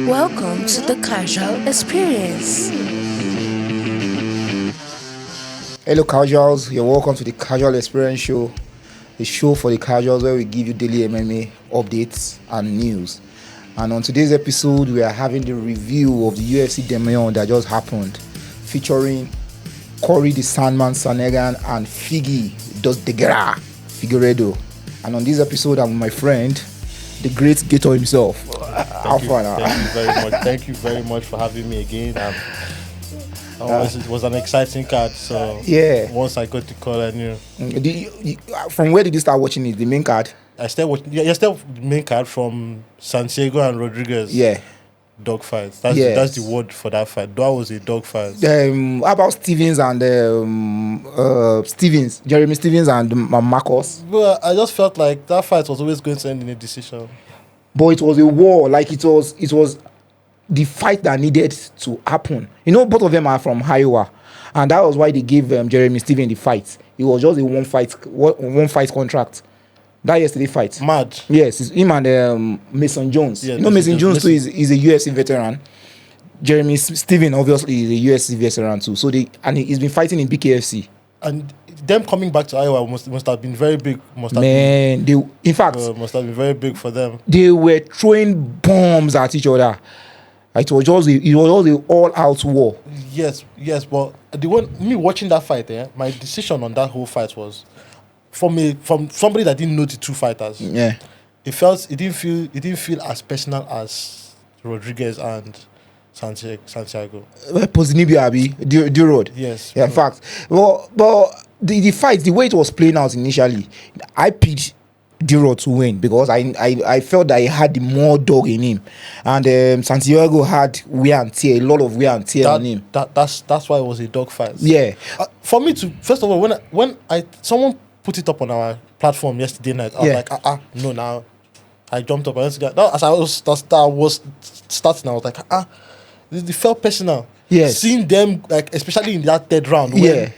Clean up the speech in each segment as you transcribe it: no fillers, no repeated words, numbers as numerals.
Welcome to the Casual Experience. Hello casuals, you're welcome to the Casual Experience Show, the show for the casuals where we give you daily MMA updates and news. And on today's episode, we are having the review of the UFC Demion that just happened, featuring Cory the Sandman Sandhagen and Figueiredo. And on this episode, I'm with my friend, the great Gator himself. Thank you very much. Thank you very much for having me again. It was an exciting card, so yeah. Once I got the call, I knew. From where did you start watching it? The main card? I started watching. Yeah, the main card from Santiago and Rodriguez. Yeah. Dogfight. That's the word for that fight. That was a dogfight. How about Stevens and Jeremy Stevens and Marcos? Well, I just felt like that fight was always going to end in a decision. But it was a war. Like it was the fight that needed to happen. You know, both of them are from Iowa, and that was why they gave Jeremy Stevens the fight. It was just a one fight contract. That yesterday fight. Mad. Yes, it's him and Mason Jones. Yeah, you know, Mason Jones too is a UFC veteran. Jeremy Stevens obviously is a UFC veteran too. So he's been fighting in BKFC. And them coming back to Iowa must have been very big. Must have been very big for them. They were throwing bombs at each other. It was just an all-out war. Yes, but me watching that fight, my decision on that whole fight was, from somebody that didn't know the two fighters. Yeah, it didn't feel as personal as Rodriguez and Santiago. Pozinibio Abi, D-Rod. Yes. Yeah, in fact. Well, the fight, the way it was playing out initially, I picked D-Rod to win because I felt that he had the more dog in him, and Santiago had wear and tear, a lot of wear and tear on him. That's why it was a dog fight. Yeah. For me to first of all, when someone put it up on our platform yesterday night, I was like, no, now I jumped up. As I was starting, I was like, it felt personal. Yes. Seeing them, like, especially in that third round. Yeah.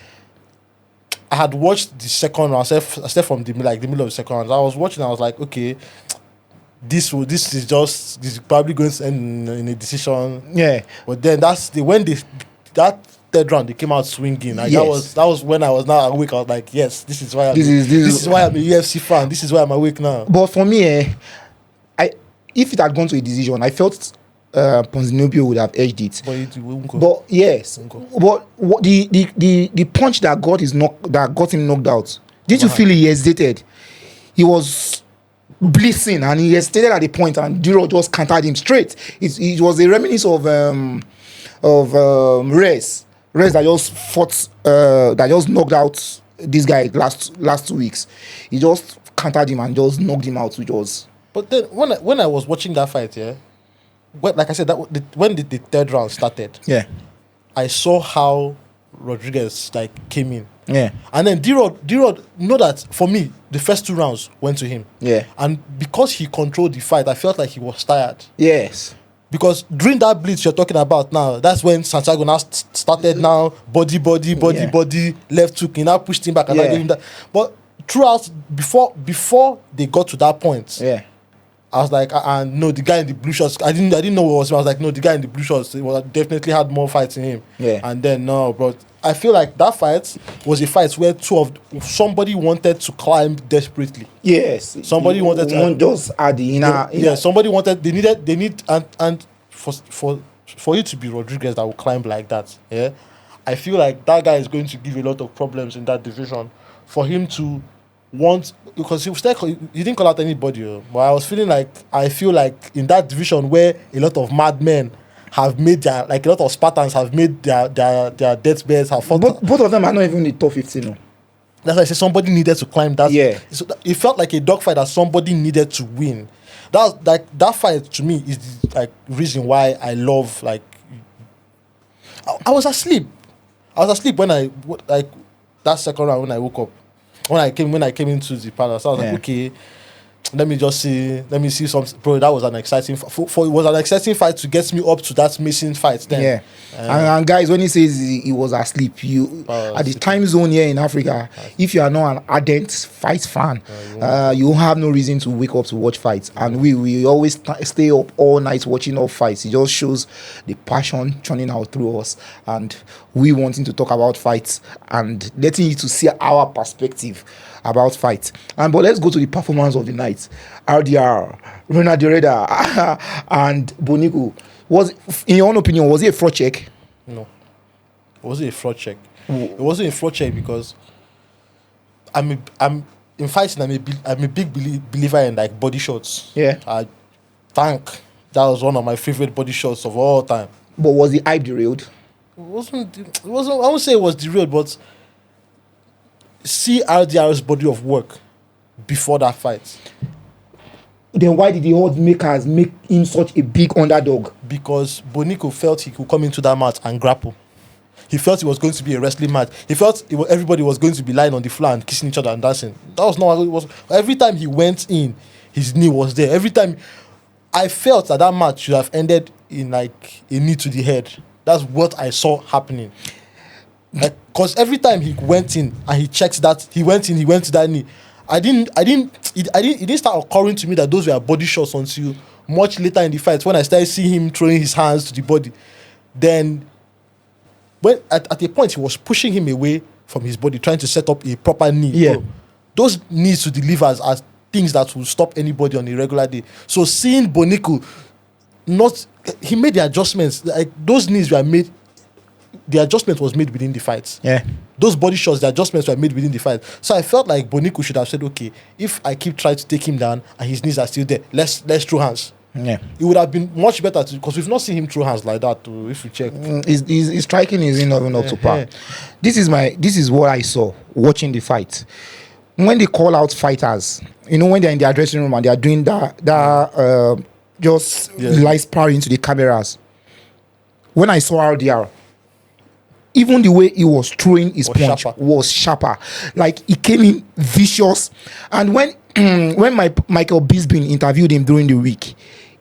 I had watched the second round, except from the middle of the second round. I was watching, I was like, okay, this is probably going to end in a decision. Yeah. But then that third round, they came out swinging. Like, yes. That was when I was now awake. I was like, yes, this is why this is why I'm a UFC fan. This is why I'm awake now. But for me, if it had gone to a decision, I felt Pozinibio would have edged it. But yes, but the punch that got him knocked out. Did you feel he hesitated? He was blissing and he hesitated at the point, and Duro just countered him straight. It was a reminiscence of Reyes that just fought, that just knocked out this guy last 2 weeks. He just countered him and just knocked him out, which was. But then when I was watching that fight, like I said, when the third round started, I saw how Rodriguez came in. Yeah. And then D-Rod, know that for me, the first two rounds went to him. Yeah. And because he controlled the fight, I felt like he was tired. Yes. Because during that blitz you're talking about now, that's when Santiago now started body, left hook, he now pushed him back and I gave him that. But throughout, before they got to that point, I was like, no, the guy in the blue shorts. I didn't know what it was. I was like, no, the guy in the blue shorts definitely had more fights in him. Yeah. And then no, but I feel like that fight was a fight where somebody wanted to climb desperately. Yes. Somebody wanted to just add the inner. Yeah. Somebody wanted. They need and for you to be Rodriguez that will climb like that. Yeah. I feel like that guy is going to give a lot of problems in that division. For him to want, because he didn't call out anybody, but I feel like in that division where a lot of madmen have made a lot of Spartans have made their deathbeds, have fought. Both of them are not even in the top 15. No. That's why I say somebody needed to climb that. Yeah. So it felt like a dogfight that somebody needed to win. That fight to me is the reason why I love I was asleep. When that second round when I woke up. When I came into the palace, I was like, okay, let me see some, bro. That was an exciting it was an exciting fight to get me up to that missing fight then. Yeah. And guys, when he says he was asleep, you at the time zone here in Africa, if you are not an ardent fight fan, you have no reason to wake up to watch fights. And we always stay up all night watching all fights. It just shows the passion churning out through us, and we wanting to talk about fights and letting you to see our perspective about fights. But let's go to the performance of the night. RDR, Reinier de Ridder, and Bo Nickal. In your own opinion, was it a fraud check? No, it wasn't a fraud check. It wasn't a fraud check because I'm in fighting. I'm a big believer in like body shots. Yeah, I think that was one of my favorite body shots of all time. But was the hype derailed? It wasn't. I won't say it was derailed, but see RDR's body of work before that fight. Then why did the odds makers make him such a big underdog? Because Bo Nickal felt he could come into that match and grapple. He felt it was going to be a wrestling match. He felt everybody was going to be lying on the floor and kissing each other and dancing. That was not how it was. Every time he went in, his knee was there. Every time, I felt that match should have ended in like a knee to the head. That's what I saw happening. Because every time he went in and he checked that, he went to that knee. It didn't start occurring to me that those were body shots until much later in the fight when I started seeing him throwing his hands to the body. Then, when at a point he was pushing him away from his body, trying to set up a proper knee. Yeah, bro. Those knees to the livers are things that will stop anybody on a regular day. So seeing Bo Nickal, he made the adjustments. Like those knees were made. The adjustment was made within the fight. Yeah. Those body shots, the adjustments were made within the fight. So I felt like Bo Nickal should have said, okay, if I keep trying to take him down and his knees are still there, let's throw hands. Yeah. It would have been much better because we've not seen him throw hands like that if you check. His striking is not even up to par. This is what I saw watching the fight. When they call out fighters, when they're in their dressing room and they are doing that light sparring into the cameras. When I saw RDR, even the way he was throwing his punch was sharper. Like he came in vicious. And when Michael Bisping interviewed him during the week,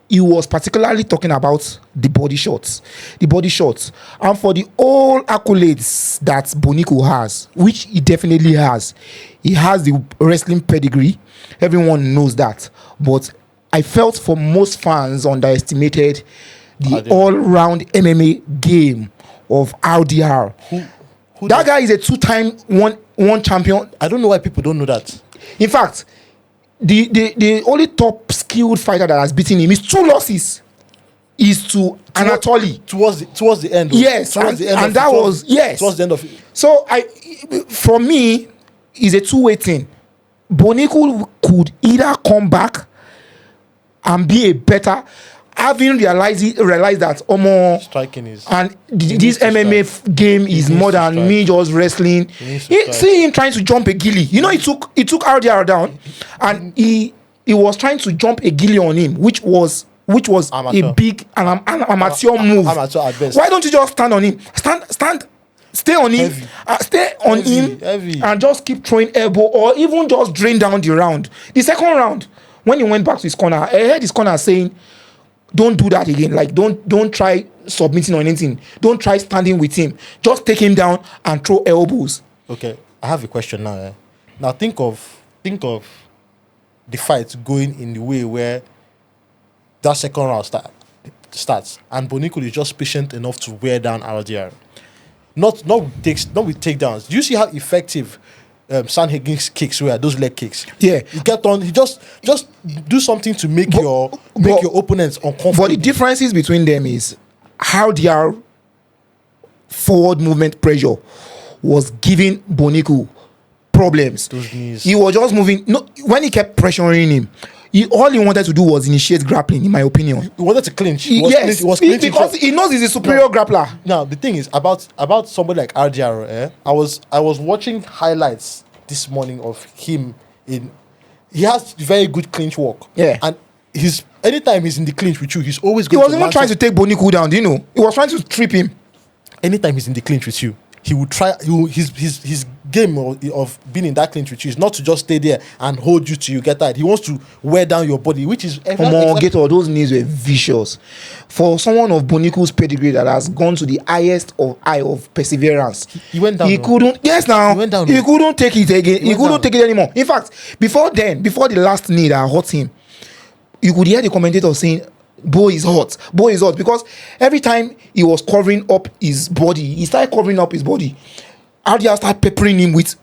he was particularly talking about the body shots. And for the all accolades that Bo Nickal has, which he definitely has, he has the wrestling pedigree. Everyone knows that. But I felt for most fans underestimated the all-round MMA game of RDR. That guy is a two-time one champion. I don't know why people don't know that. In fact, the only top skilled fighter that has beaten him is 2 losses. Is to Anatoly towards the end. Yes, towards the end of it. So for me, it's a two-way thing. Bo Nickal could either come back and be a better. Having realized that striking is and this MMA game is more than me just wrestling. See him trying to jump a gilly. He took RDR down, and he was trying to jump a gilly on him, which was amateur. A big an amateur move. Amateur at best. Why don't you just stand on him? Stay on him. Stay on him, and just keep throwing elbow, or even just drain down the round. The second round, when he went back to his corner, I heard his corner saying, don't do that again. Like, don't try submitting or anything. Don't try standing with him. Just take him down and throw elbows. Okay, I have a question now. Now think of the fight going in the way where that second round starts, and Bo Nickal is just patient enough to wear down RDR. Not with takedowns. Do you see how effective Sandhagen's kicks were? Those leg kicks. Yeah. He kept on. He just do something to make your opponents uncomfortable. But the differences between them is how their forward movement pressure was giving Bo Nickal problems. Those knees. He was just moving. No, when he kept pressuring him, all he wanted to do was initiate grappling, in my opinion. He wanted to clinch. He was clinching because he knows he's a superior grappler. Now the thing is about somebody like RDR. I was watching highlights this morning of him he has very good clinch work. Yeah, and anytime he's in the clinch with you, he's always going. He was even trying to take Bo Nickal down. Do you know? He was trying to trip him. Anytime he's in the clinch with you, he would try. His game of being in that clinch with you is not to just stay there and hold you till you get tired. He wants to wear down your body, which is those knees were vicious. For someone of Bo Nickal's pedigree that has gone to the highest of perseverance, he went down. He couldn't. Yes, now he couldn't take it again. He couldn't take it anymore. In fact, before the last knee that hurt him, you could hear the commentator saying, Bo is hot, because every time he was covering up his body, he started covering up his body. RDR started peppering him with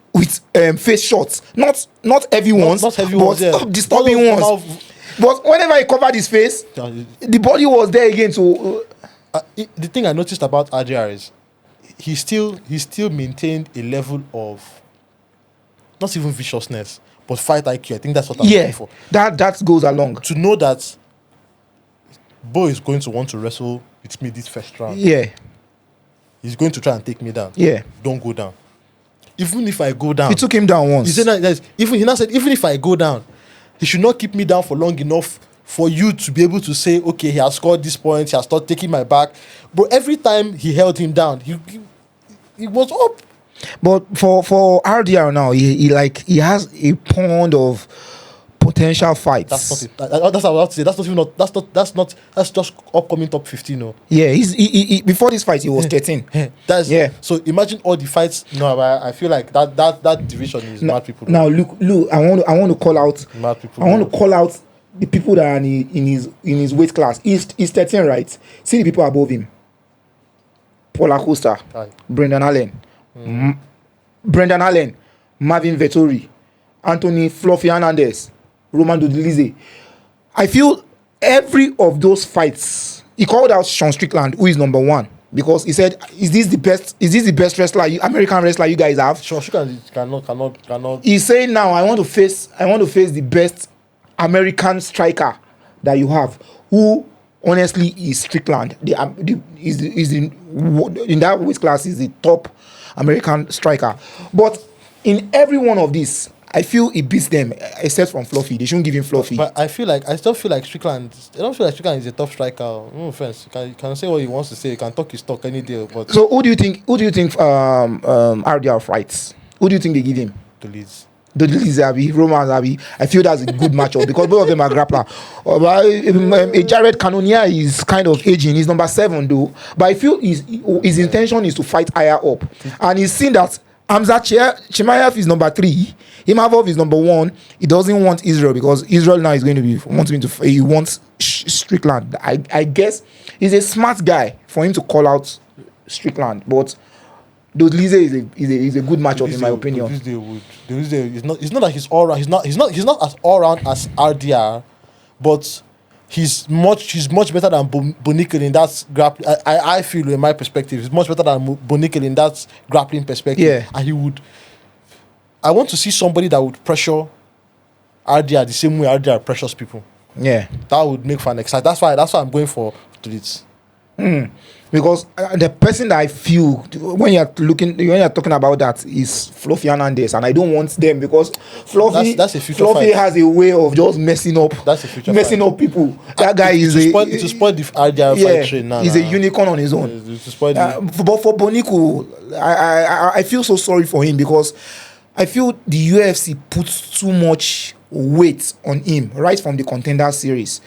face shots, not heavy ones, but disturbing ones. But whenever he covered his face, the body was there again. So the thing I noticed about RDR is he still maintained a level of not even viciousness, but fight IQ. I think that's what I'm looking for. That goes along. To know that Bo is going to want to wrestle with me this first round. Yeah. He's going to try and take me down. Yeah. Don't go down. Even if I go down. He took him down once. He now said, even if I go down, he should not keep me down for long enough for you to be able to say, okay, he has scored this point, he has started taking my back. But every time he held him down, he was up. But for RDR now, he has a pond of potential fights. That's not it. That's what I was about to say. That's just upcoming top 15. No. Yeah, he before this fight he was 13. So imagine all the fights. No, I feel like that division is mad people. Now look, I want to call out mad people. I want to call out the people that are in his weight class. He's 13, right? See the people above him. Paul Acosta, Brendan Allen, Brendan Allen, Marvin Vettori, Anthony Fluffy Hernandez, Roman Dodelize. I feel every of those fights, he called out Sean Strickland, who is number one, because he said, "Is this the best wrestler, American wrestler you guys have?" Sean Strickland cannot. He's saying now, I want to face the best American striker that you have, who honestly is Strickland. In that weight class is the top American striker. But in every one of these, I feel he beats them, except from Fluffy. They shouldn't give him Fluffy. But I still feel like Strickland. I don't feel like Strickland is a top striker. No offense. He can say what he wants to say. He can talk his talk any day. But so who do you think RDR fights? Who do you think they give him? The leads. The Zabi, Roman Zabi. I feel that's a good matchup because both of them are grappler. Jared Cannonier is kind of aging. He's number 7 though. But I feel his intention is to fight higher up. And he's seen that Hamzat Chimaev is number 3. Imavov is number 1. He doesn't want Israel because Israel now is going to be he wants Strickland. I guess he's a smart guy for him to call out Strickland, but Dodelize is a good matchup in my opinion. Dodelize it's not that he's all round. He's not as all round as RDR, but he's much better than Bo Nickal in that grappling. I feel, in my perspective, he's much better than Bo Nickal in that grappling perspective. Yeah. And I want to see somebody that would pressure RDR the same way RDR pressures people. Yeah. That would make fun exciting. That's why I'm going for Dodelize. Because the person that I feel when you're talking about that is Fluffy Hernandez, and I don't want them because Fluffy has a way of just messing up people. That guy is to spoil the RDR fight train now. He's a unicorn on his own. But for Bo Nickal, I feel so sorry for him because I feel the UFC puts too much weight on him right from the Contender series.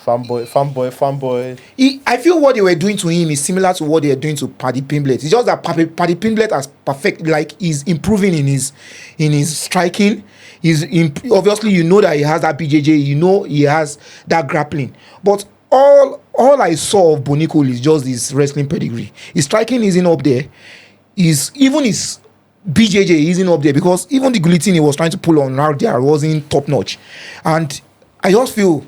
Fanboy. I feel what they were doing to him is similar to what they are doing to Paddy Pimblett. It's just that Paddy Pimblett has he's improving in his striking. Obviously you know that he has that BJJ, you know he has that grappling. But all I saw of Bo Nickal is just his wrestling pedigree. His striking isn't up there. Even his BJJ isn't up there because even the guillotine he was trying to pull on out there wasn't top notch. And I just feel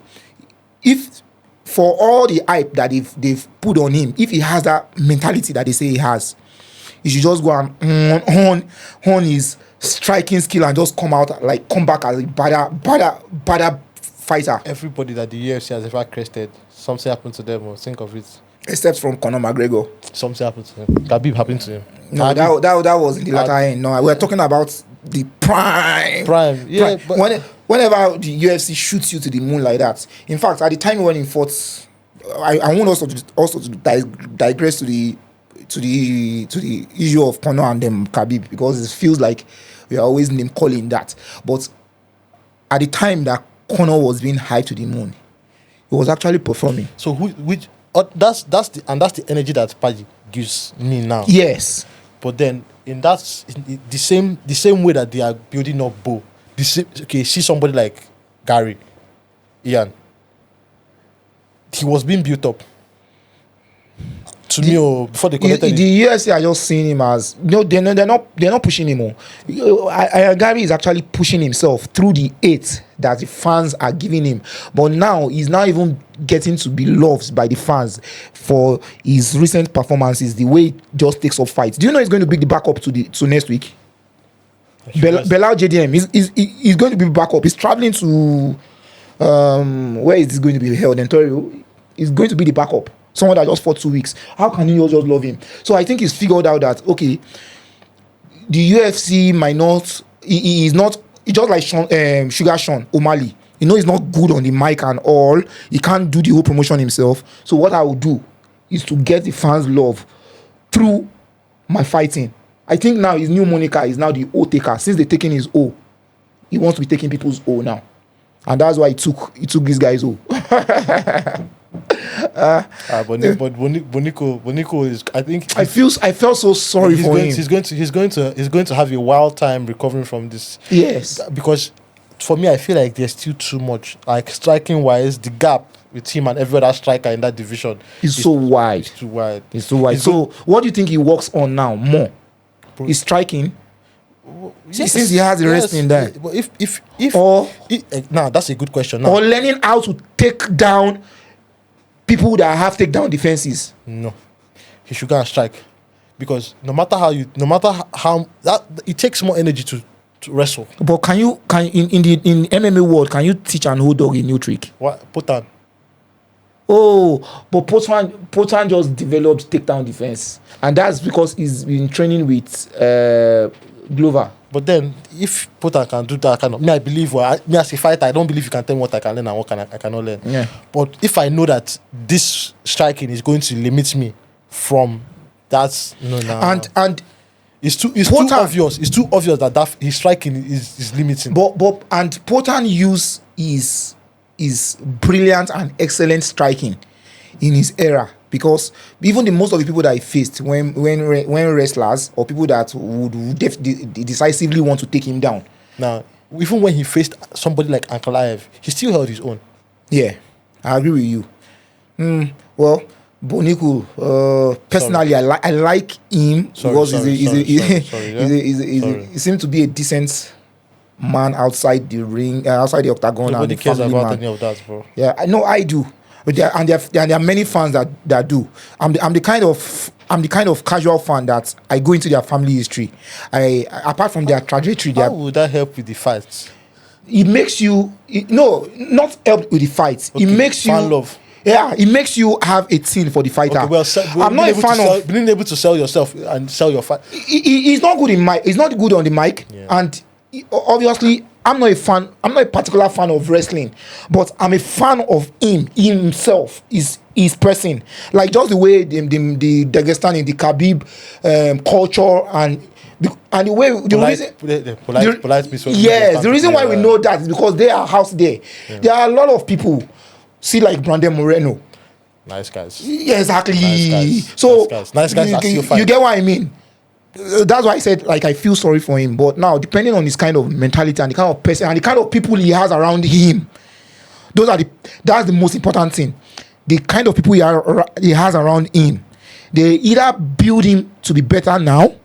if for all the hype that they've put on him, if he has that mentality that they say he has, he should just go and hone his striking skill and just come back as a better fighter. Everybody that the UFC has ever crested, something happened to them, or think of it. Except from Conor McGregor. Something happened to him. Khabib happened to him. No, that was in the latter end. No, we're talking about the prime. Yeah, but whenever the UFC shoots you to the moon like that. In fact, at the time when he fought, I want also to digress to the issue of Conor and Khabib, because it feels like we are always name calling that. But at the time that Conor was being hyped to the moon, he was actually performing. So that's the energy that Paddy gives me now. Yes. But then the same way that they are building up Bo. See somebody like Gary, Ian. He was being built up. To me, before they connected the UFC are just seeing him as they're not pushing him more. Gary is actually pushing himself through the hate that the fans are giving him, but now he's not even getting to be loved by the fans for his recent performances, the way he just takes up fights. Do you know he's going to be the backup to next week? Belal JDM he's going to be backup. He's traveling to where is this going to be held? Ontario. He's going to be the backup. Someone that just fought 2 weeks. How can you just love him? So I think he's figured out that, okay, the UFC might not... He's not... It's just like Sugar Sean O'Malley. You know, he's not good on the mic and all. He can't do the whole promotion himself. So what I will do is to get the fans' love through my fighting. I think now his new moniker is now the O taker. Since they're taking his O, he wants to be taking people's O now. And that's why he took this guy's O. But Bo Nickal is. I think I felt so sorry for him. He's going to have a wild time recovering from this. Yes, because for me, I feel like there's still too much. Like striking wise, the gap with him and every other striker in that division is so wide. It's too wide. It's too wide. So what do you think he works on now more? He's striking. Yes, since he has the wrestling there. But if now that's a good question. Now. Or learning how to take down people that have takedown defenses. No, he should go and strike, because no matter how that it takes more energy to wrestle. But can in MMA world, can you teach an old dog a new trick? What Potan? Oh, but Potan just developed takedown defense, and that's because he's been training with Glover. But then, if Potan can do that kind of, I believe. Me as a fighter, I don't believe you can tell me what I can learn and what I cannot learn. Yeah. But if I know that this striking is going to limit me from that, and it's too obvious. It's too obvious that his striking is limiting. But Potan use is brilliant and excellent striking in his era. Because even the most of the people that he faced when wrestlers or people that would decisively want to take him down. Now, even when he faced somebody like Ankalaev, he still held his own. Yeah, I agree with you. Well, Bo Nickal, personally, I like him because he seems to be a decent man outside the ring, outside the octagon. Nobody cares about any of that, bro. Yeah, I know I do. But there are many fans that do. I'm the kind of casual fan that I go into their family history. Apart from their trajectory, how would that help with the fights? It makes you not help with the fights. Okay, it makes you fan love. Yeah, it makes you have a thing for the fighter. Okay, well, I'm not a fan of being able to sell yourself and sell your fight. He's not good in mic. He's not good on the mic, and obviously. I'm not a particular fan of wrestling, but I'm a fan of himself, his person. Like just the way the Deiveson in the Khabib culture and the way the reason why we know that is because they are house there. Yeah. There are a lot of people, see like Brandon Moreno. Nice guys. Yeah, exactly. Nice guys. So nice guys. You get what I mean? That's why I said like I feel sorry for him. But now, depending on his kind of mentality and the kind of person and the kind of people he has around him, that's the most important thing. The kind of people he has around him, they either build him to be better now,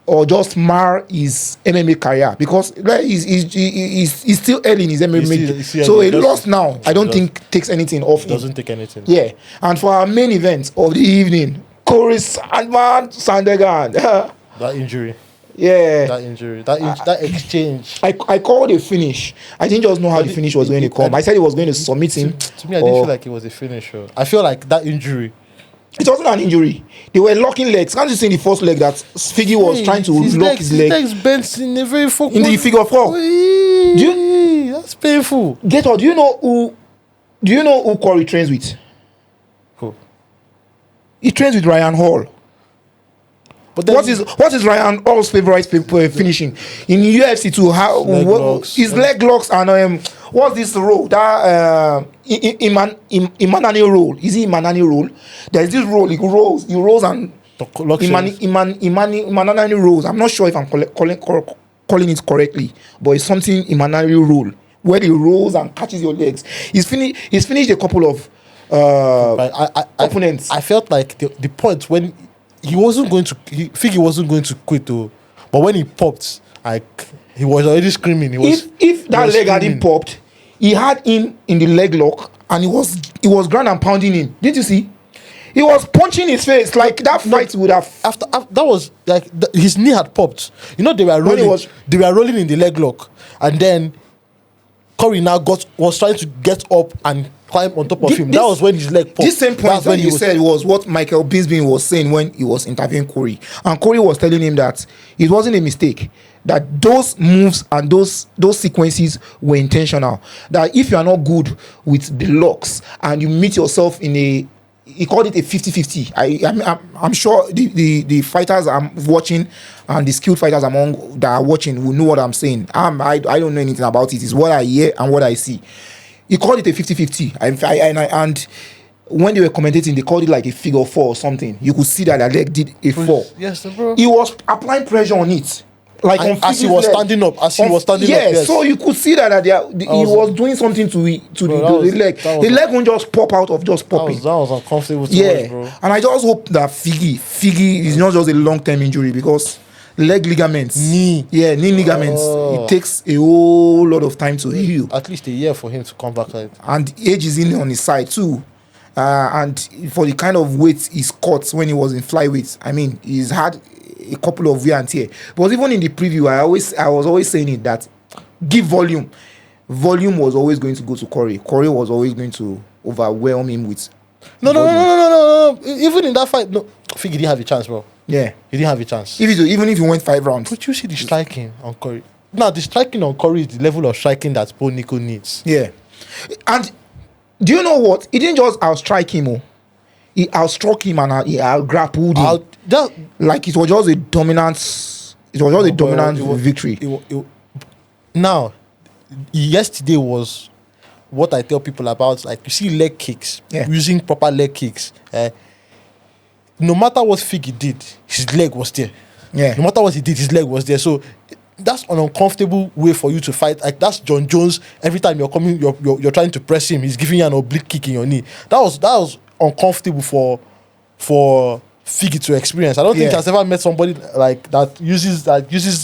or just mar his MMA career, because he's still early in his MMA. So he lost now. I don't think takes anything off him. Doesn't take anything. Yeah, and for our main event of the evening. Cory Sandhagen. That injury. Yeah. That injury. That exchange. I called a finish. I didn't just know how the finish was going to come. I said he was going to submit him. To me, I didn't feel like it was a finish. I feel like that injury. It wasn't an injury. They were locking legs. Can't you see in the first leg that Figgy was trying to lock his leg? His legs bent in a very focused. In the figure 4. That's painful. Get out. Do you know who Cory trains with? Who? He trains with Ryan Hall. But then what is Ryan Hall's favorite finishing in UFC too? Leg locks and what's this role that Imanani roll? Is it Imanani roll? There's this roll. He rolls and Imanani rolls. I'm not sure if I'm calling it correctly, but it's something Imanani roll where he rolls and catches your legs. He's finished a couple of opponents. I felt like the point when he wasn't going to, Figgy wasn't going to quit though, but when he popped, like he was already screaming. If that leg hadn't popped, he had him in the leg lock and he was ground and pounding him. Did you see? He was punching his face like that fight would have. After that was like his knee had popped. You know they were rolling. They were rolling in the leg lock, and then Cory now was trying to get up and climb on top of him. That was when his leg popped. This same point that you said was what Michael Bisping was saying when he was interviewing Cory, and Cory was telling him that it wasn't a mistake. That those moves and those sequences were intentional. That if you are not good with the locks and you meet yourself in a, he called it a 50-50. I'm sure the fighters I'm watching and the skilled fighters among that are watching will know what I'm saying. I don't know anything about it. It's what I hear and what I see. He called it a 50-50. And when they were commentating, they called it like a figure 4 or something. You could see that the leg did a 4. Yes, bro. He was applying pressure on it. Like as he was standing up, yes, so you could see that he was doing something to the leg. The leg won't just pop out of just popping. That was uncomfortable to watch, bro. And I just hope that Figgy is not just a long-term injury, because leg ligaments, knee ligaments, it takes a whole lot of time to heal. At least a year for him to come back. And age is in on his side too. And for the kind of weight he's caught when he was in flyweight, I mean, he's had a couple of wear and tear. But even in the preview, I was always saying it, that give volume. Volume was always going to go to Cory. Cory was always going to overwhelm him with No. Even in that fight, no, Figgy didn't have a chance, bro. Yeah, he didn't have a chance. Even if he went 5 rounds. But you see the striking on Cory. Now the striking on Cory is the level of striking that Bo Nickal needs. Yeah, and do you know what? He didn't just outstrike him. He outstruck him and he outgrappled him. Like it was just a dominant. It was just a dominant victory. Now, yesterday was what I tell people about. Like you see leg kicks, using proper leg kicks. No matter what Figgy did, his leg was there. Yeah. No matter what he did, his leg was there. So that's an uncomfortable way for you to fight. Like that's John Jones. Every time you're coming, you're trying to press him. He's giving you an oblique kick in your knee. That was uncomfortable for Figgy to experience. I don't think he's ever met somebody like that uses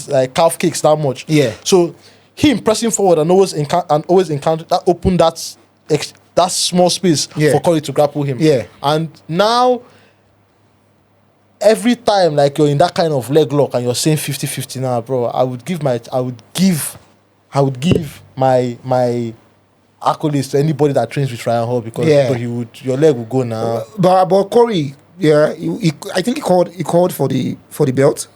like calf kicks that much. Yeah. So him pressing forward and always encounter that, opened that small space for Cory to grapple him. Yeah. And now every time like you're in that kind of leg lock and you're saying 50-50 now, bro, I would give my accolades to anybody that trains with Ryan Hall, because your leg will go now. But Cory, I think he called for the belt.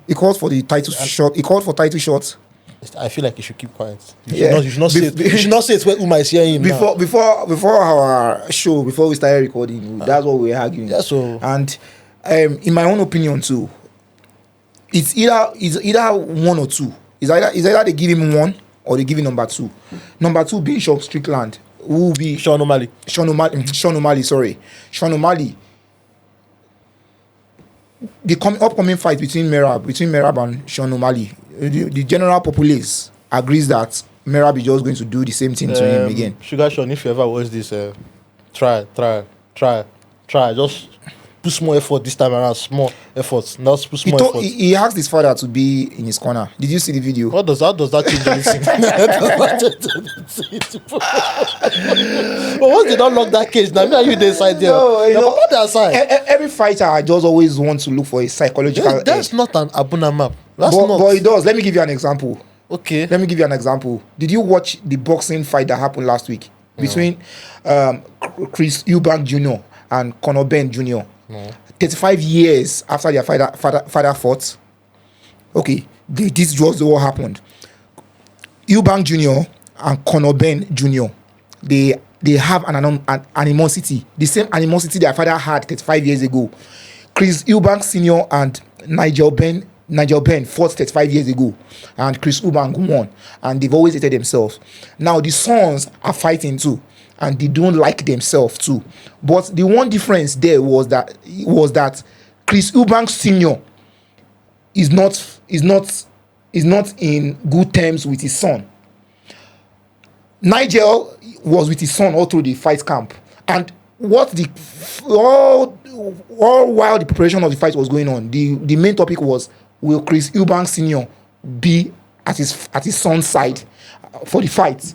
He called for the title shot. He called for title shots. I feel like he should keep quiet. You should not say it when Uma is hearing him before our show, before we started recording. That's what we were arguing. Yeah, so and in my own opinion too, it's either one or two. It's either they give him 1 or they give him number 2. Number 2 being Sean Strickland, who will be Sean O'Malley. Sean O'Malley. The upcoming fight between Merab and Sean O'Malley, the general populace agrees that Merab is just going to do the same thing to him again. Sugar Sean, if you ever watch this, try. Just put small effort this time around. Small efforts. Not put small effort. He asked his father to be in his corner. Did you see the video? How does that change anything? But once they don't lock that cage, now me and you dey inside there. No, side. Every fighter just always wants to look for a psychological. That's not an Abuna map. But it does. Let me give you an example. Okay. Let me give you an example. Did you watch the boxing fight that happened last week between Chris Eubank Jr. and Conor Ben Jr.? No. 35 years after their father fought. Okay, this was what happened. Eubank Jr. and Conor Ben Jr. They have an animosity, the same animosity their father had 35 years ago. Chris Eubank Sr. and Nigel Benn fought 35 years ago, and Chris Eubank won, and they've always hated themselves. Now the sons are fighting too, and they don't like themselves too. But the one difference there was that Chris Eubank Senior is not in good terms with his son. Nigel was with his son all through the fight camp, and all while the preparation of the fight was going on, the main topic was, will Chris Eubank Senior be at his son's side for the fight?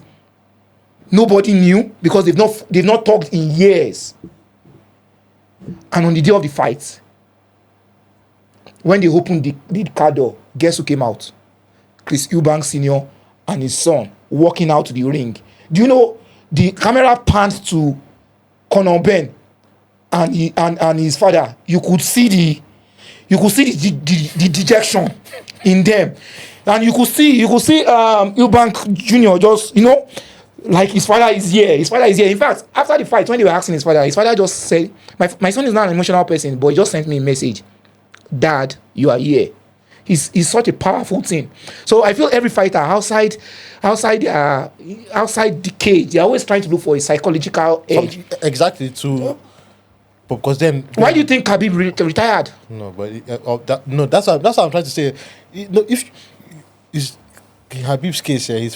Nobody knew, because they've not talked in years. And on the day of the fight, when they opened the car door, guess who came out? Chris Eubank Senior and his son walking out to the ring. Do you know, the camera panned to Conor Ben and his father. You could see the dejection in them, and you could see Eubank Jr. just, like his father is here. In fact, after the fight, when they were asking his father just said, my son is not an emotional person, but he just sent me a message, Dad, you are here. He's such a powerful thing. So I feel every fighter outside the cage, they're always trying to look for a psychological edge. Exactly, because then. Why do you think Khabib retired? No, but that's what I'm trying to say. If is in Khabib's case, his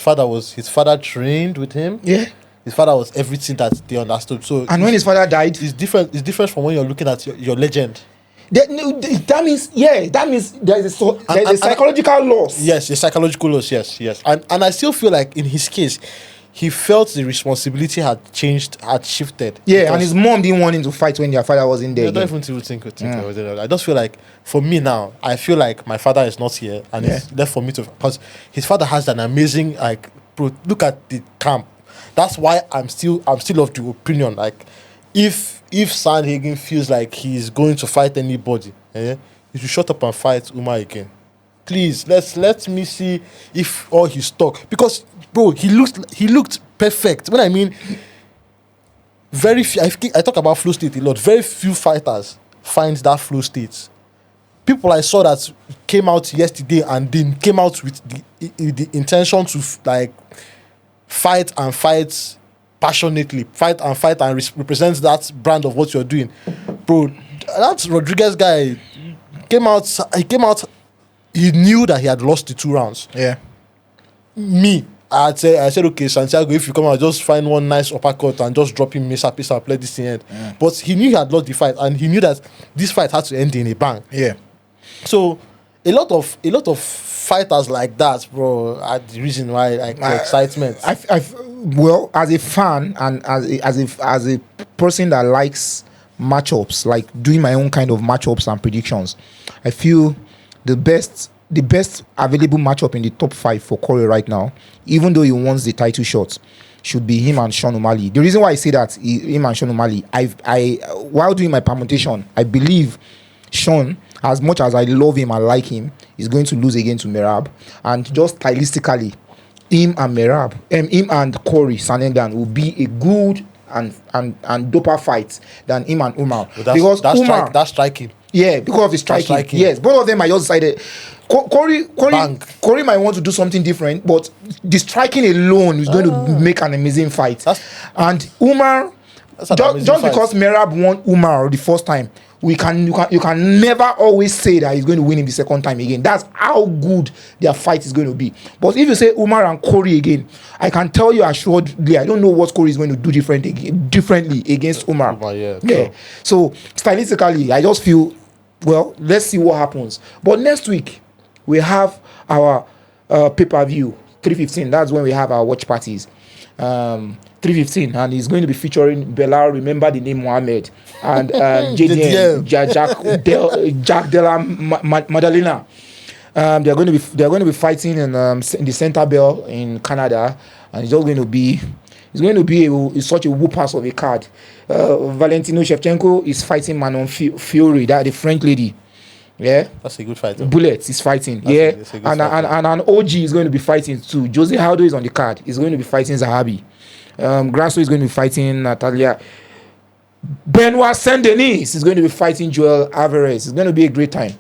father trained with him. Yeah. His father was everything that they understood. So, and when his father died, it's different from when you're looking at your legend. That means there's a psychological loss. Yes, a psychological loss. Yes, and I still feel like in his case, he felt the responsibility had shifted. Yeah, and his mom didn't want him to fight when their father wasn't there. I don't even think I was there. I just feel like, for me now, I feel like my father is not here, and it's left for me to, because his father has an amazing, look at the camp. That's why I'm still of the opinion, like, if Sandhagen feels like he's going to fight anybody, he should shut up and fight Umar again. Please, let me see if all his talk, because bro, he looked perfect. When I mean, very few, I talk about flow state a lot. Very few fighters find that flow state. People I saw that came out yesterday and then came out with the intention to fight passionately, fight and represent that brand of what you're doing, bro. That Rodriguez guy came out. He knew that he had lost the 2 rounds. Yeah. I said, okay, Santiago, if you come out, just find one nice uppercut and just drop him, piece up, let this thing end. Yeah. But he knew he had lost the fight, and he knew that this fight had to end in a bang. Yeah. So a lot of fighters like that, bro, are the reason why, the excitement. Well, as a fan and as a person that likes matchups, like doing my own kind of matchups and predictions, I feel the best available matchup in the top 5 for Cory right now, even though he wants the title shot, should be him and Sean O'Malley. The reason why I say that, him and Sean O'Malley, while doing my permutation, I believe Sean, as much as I love him and like him, is going to lose again to Merab. And just stylistically, him and Cory Sandhagen will be a good and doper fight than him and Umar. Well, that's striking. Yeah, because of his striking. Yes, both of them are just decided. Cory might want to do something different, but the striking alone is going to make an amazing fight. And Umar, just because Merab won Umar the first time, you can never always say that he's going to win him the second time again. That's how good their fight is going to be. But if you say Umar and Cory again, I can tell you assuredly, I don't know what Cory is going to do differently against Umar. Yeah. So stylistically, I just feel, well, let's see what happens. But next week we have our pay-per-view 3:15. That's when we have our watch parties. 3:15, and he's going to be featuring Belal, remember the name Mohammed, and JDM, Jack Della Madalena. They're going to be fighting in the Center Bell in Canada, and it's going to be such a whoopers of a card. Valentino Shevchenko is fighting Manon Fiore, that the French lady. Yeah, that's a good fight. Bullets is fighting. That's and an OG is going to be fighting too. Jose Aldo is on the card. He's going to be fighting Zahabi. Grasso is going to be fighting Natalia. Benoit Saint-Denis is going to be fighting Joel Alvarez. It's going to be a great time.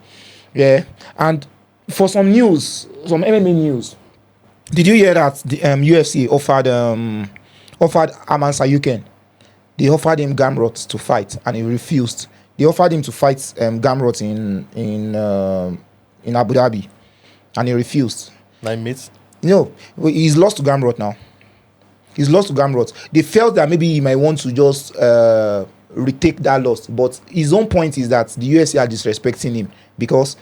Yeah, and for some news, some MMA news, did you hear that the UFC offered Aman Sayuken? They offered him Gamrot to fight, and he refused. They offered him to fight Gamrot in Abu Dhabi, and he refused. 9 minutes. No, he's lost to Gamrot now. He's lost to Gamrot. They felt that maybe he might want to just retake that loss, but his own point is that the UFC are disrespecting him because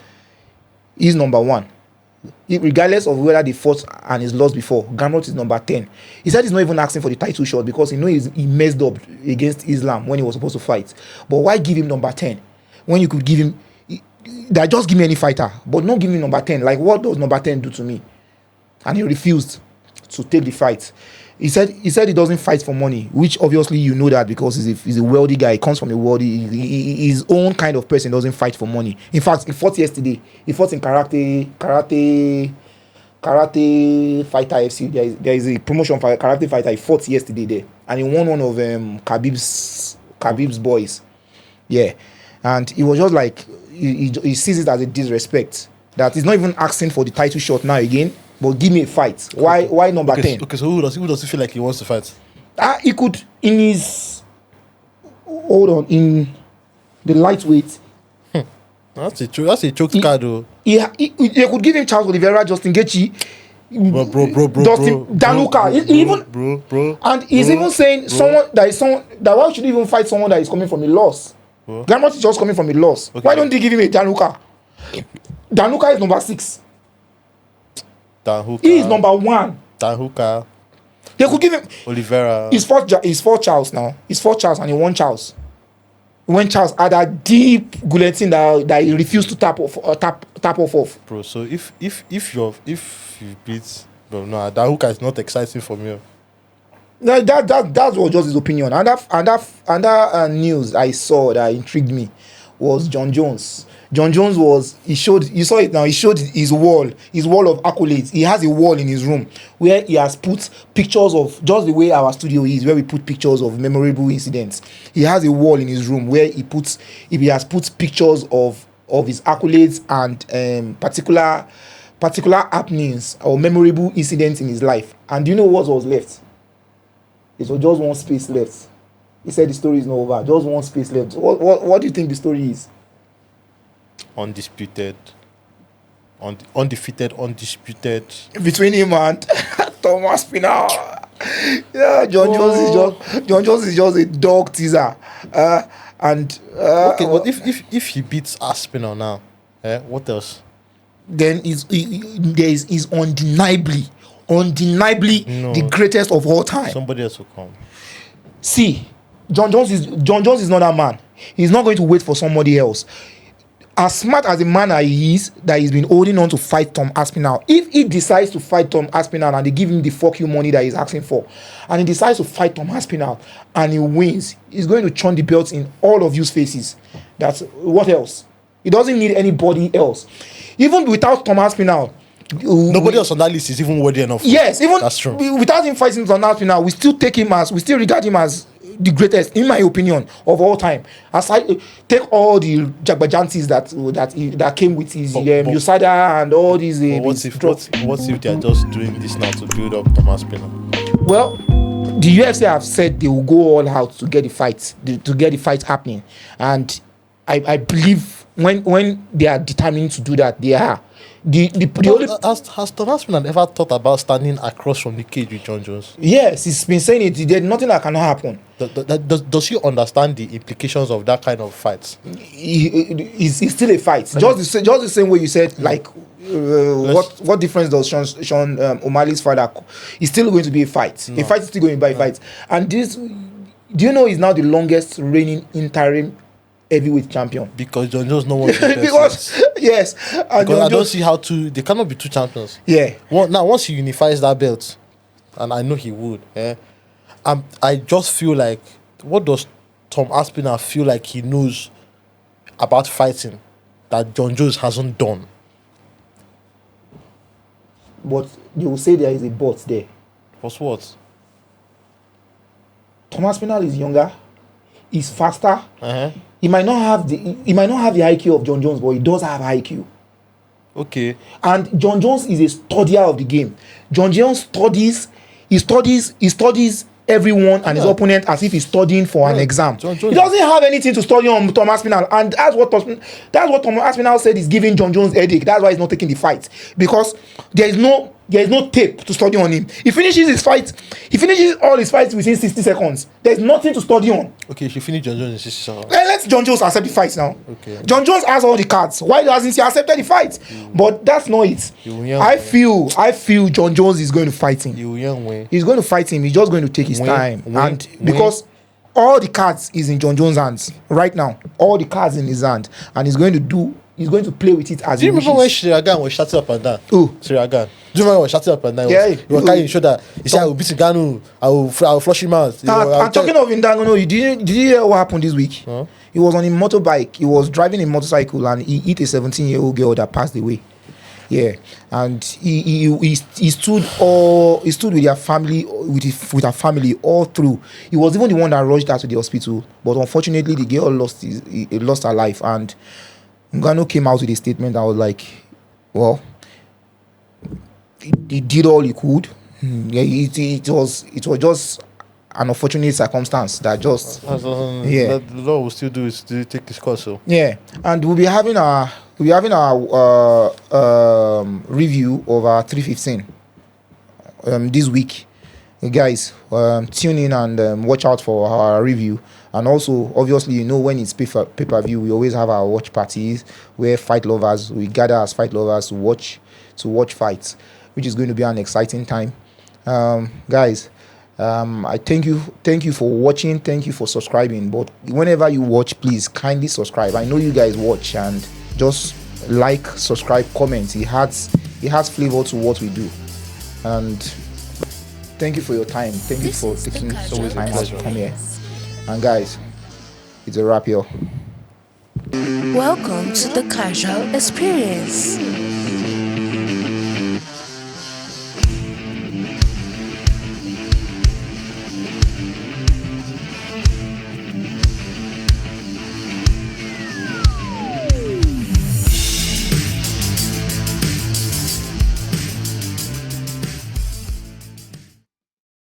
he's number 1. Regardless of whether they fought and he's lost before, Gamrot is number 10. He said he's not even asking for the title shot because he knows he messed up against Islam when he was supposed to fight. But why give him number 10 when you could give him that? Just give me any fighter, but not give me number 10. Like, what does number 10 do to me? And he refused to take the fight. He said he doesn't fight for money, which obviously you know that because he's a wealthy guy. He comes from a wealthy, his own kind of person doesn't fight for money. In fact, he fought yesterday. He fought in karate fighter FC. There is a promotion for a karate fighter. He fought yesterday there, and he won one of Khabib's boys. Yeah, and he was just like he sees it as a disrespect that he's not even asking for the title shot now again. But give me a fight. Why number 10? Okay, so who does he feel like he wants to fight? He could in the lightweight. That's a choke card though. He could give him Charles Oliveira, Justin Gaethje, bro, Dustin Danuka. And he's even saying someone that why should he even fight someone that is coming from a loss? Gamrot is just coming from a loss. Okay. Why don't they give him a Danuka? Danuka is number 6. He is number 1. Danuka. They could give him Oliveira. He's fought Charles now. He's fought Charles and he won Charles. When Charles had a deep guillotine that he refused to tap off. Bro, so if you beat, bro, no, Danuka is not exciting for me. That was just his opinion. And that news I saw that intrigued me was John Jones. John Jones you saw it now, he showed his wall of accolades. He has a wall in his room where he has put pictures of, just the way our studio is, where we put pictures of memorable incidents. He has a wall in his room where he has put pictures of his accolades and particular happenings or memorable incidents in his life. And do you know what was left? It was just one space left. He said the story is not over. Just one space left. What do you think the story is? Undefeated. Between him and Thomas Pinal. Yeah, John Jones is just a dog teaser. Okay, but if he beats Aspinall now, what else? Then he's undeniably the greatest of all time. Somebody else will come. See, John Jones is not that man. He's not going to wait for somebody else. As smart as a man he's been holding on to fight Tom Aspinall. If he decides to fight Tom Aspinall and they give him the fuck you money that he's asking for, and he decides to fight Tom Aspinall and he wins, he's going to churn the belts in all of you's faces. That's what else? He doesn't need anybody else. Even without Tom Aspinall, nobody else on that list is even worthy enough. Yes, even that's true. Without him fighting Tom Aspinall, we still regard him as the greatest, in my opinion, of all time. Aside, take all the jagbajantis that came with his USADA and all these. What if they are just doing this now to build up Thomas Pinner? Well, the UFC have said they will go all out to get the fight, happening, and I believe when they are determined to do that, they are. Has Thomas Pinner ever thought about standing across from the cage with John Jones? Yes, he's been saying it. There's nothing that cannot happen. Does he understand the implications of that kind of fight? It's still a fight. Just the same way you said, like, what difference does Sean O'Malley's father? It's still going to be a fight. No. A fight is still going to be a fight. And this, do you know, is now the longest reigning interim heavyweight champion? Because John Jones no one because yes, and because I don't see how they cannot be two champions. Yeah. Now once he unifies that belt, and I know he would, I just feel like, what does Tom Aspinall feel like he knows about fighting that John Jones hasn't done? But you will say there is a but there. What's what? Tom Aspinall is younger, he's faster. He might not have the IQ of John Jones, but he does have IQ. Okay. And John Jones is a studier of the game. John Jones studies everyone and his opponent as if he's studying for an exam. He doesn't have anything to study on Tom Aspinall, and that's what Tom Aspinall said is giving John Jones headache. That's why he's not taking the fight, because there is no tape to study on him. He finishes all his fights within 60 seconds. There's nothing to study on. Okay, if you finish John Jones in 60 seconds. Let John Jones accept the fight now. Okay. John Jones has all the cards. Why hasn't he accepted the fight? But that's not it. I feel John Jones is going to fight him. He's going to fight him. He's just going to take his time. Because all the cards is in John Jones' hands right now. All the cards in his hand, and he's going to play with it as he wishes. Do you remember when Sandhagen was shouting up and down? Who? Sandhagen. Do you remember when he was shouting up and down? Yeah. He was carrying his shoulder. He said, I will beat Ngannou. I will flush him out. I'm talking of Ngannou. Did you hear what happened this week? Huh? He was on a motorbike. He was driving a motorcycle and he hit a 17-year-old girl that passed away. Yeah, and he stood with their family, with her family all through. He was even the one that rushed her to the hospital, but unfortunately the girl lost her life. And Ngannou came out with a statement that was like, well, he did all he could. Yeah, it was just an unfortunate circumstance that just the law will still do is to take his course. So yeah, and we'll be having our review of our 315 this week. Guys, tune in and watch out for our review. And also, obviously, when it's pay-per-view, we always have our watch parties where we gather as fight lovers to watch fights, which is going to be an exciting time. Guys, I thank you for watching. Thank you for subscribing. But whenever you watch, please kindly subscribe. I know you guys watch, and just like, subscribe, comment. It has flavor to what we do. And thank you for your time. Thank you for taking so much time out to come here. And guys, it's a wrap here. Welcome to the casual experience.